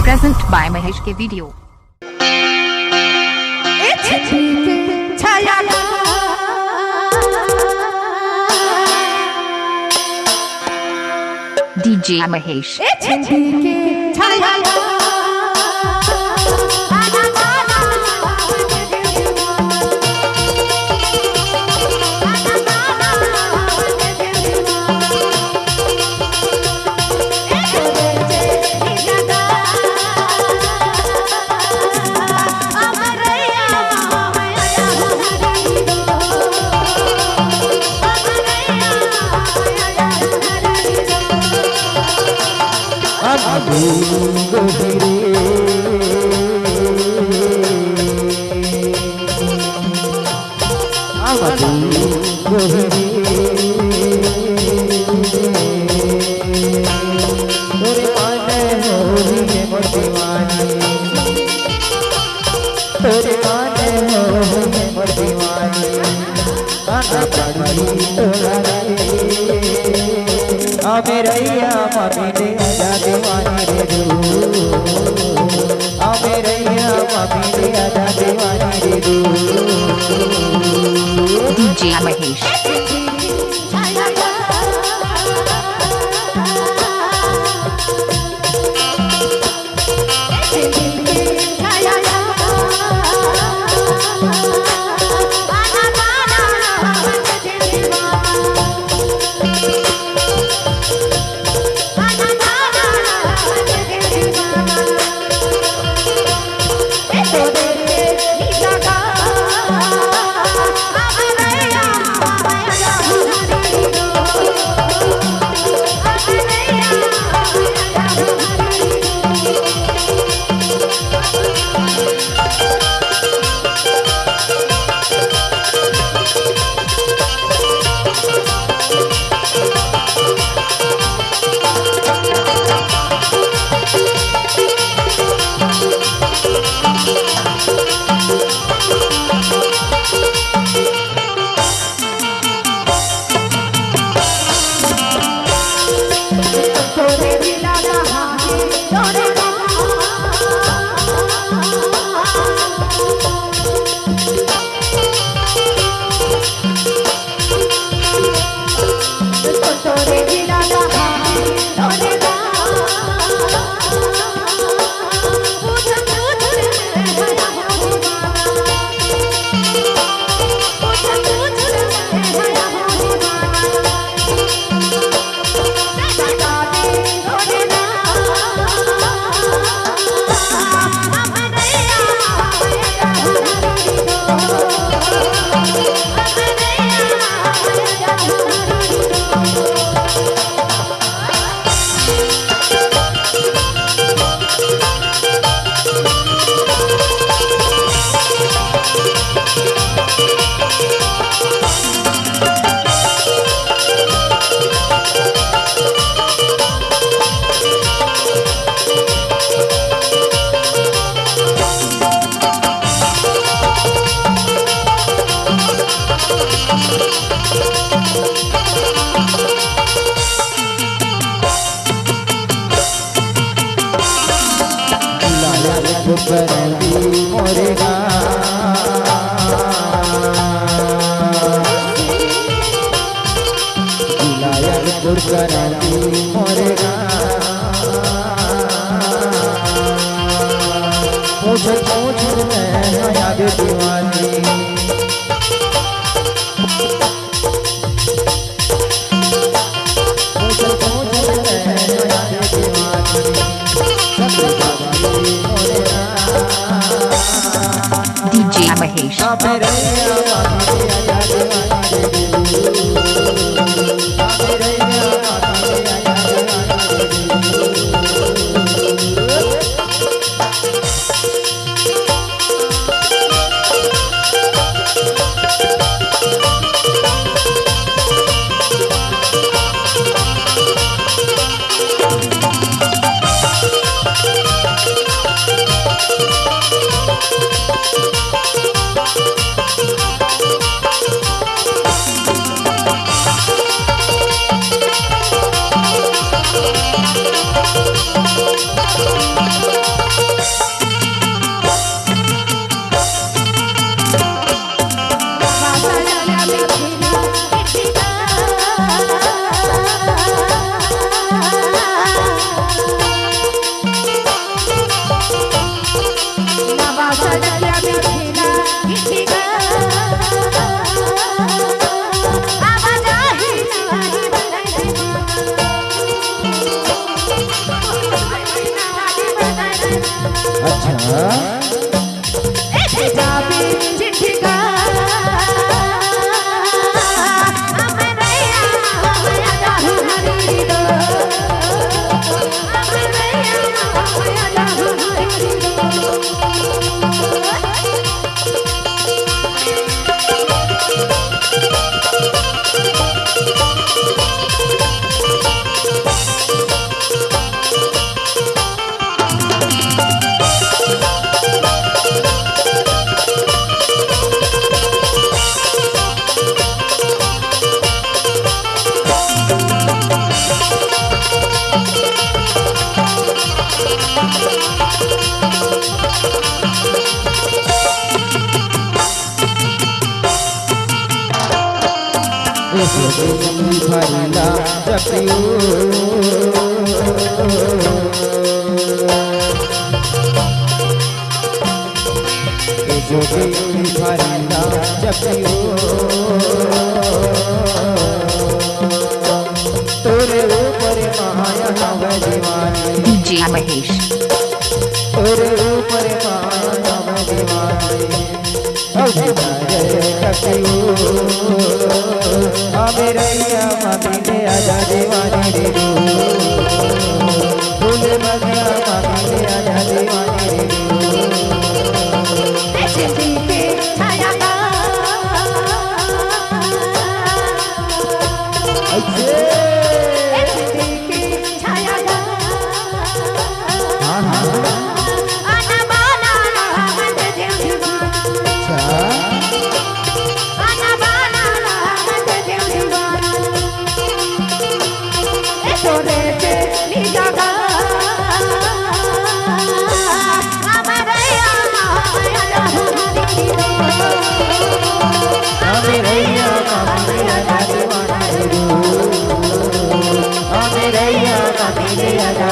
Present by Mahesh के video. DJ Mahesh। अमेरैया mummy ने आजा दीवानी रे रू अमेरैया मम्मी ने आजा दीवानी रे रू DJ Mahesh। DJ Mahesh। जाबी चिट्ठी का अमरैया माया जाहु हरी दो अमरैया माया जाहु हरी दो भरला जपियो जोगी भरला जपियो तोरे ऊपर माया नव दीवानी DJ Mahesh. तोरे ऊपर माया नव दीवानी अमेरैया मामी ने आजा दीवानी रे रो फूल मगिया मामी ने आजा दीवानी रे रो चिट्ठी के छाया का चिट्ठी के छाया का आना बाना मन देव दीवाना आना बाना मन देव दीवाना तोरे पे निगाह अमरैया माया जाहु हरी दो अमेरैया मामी ने आजा दीवानी रे रो अमेरैया मामी ने आजा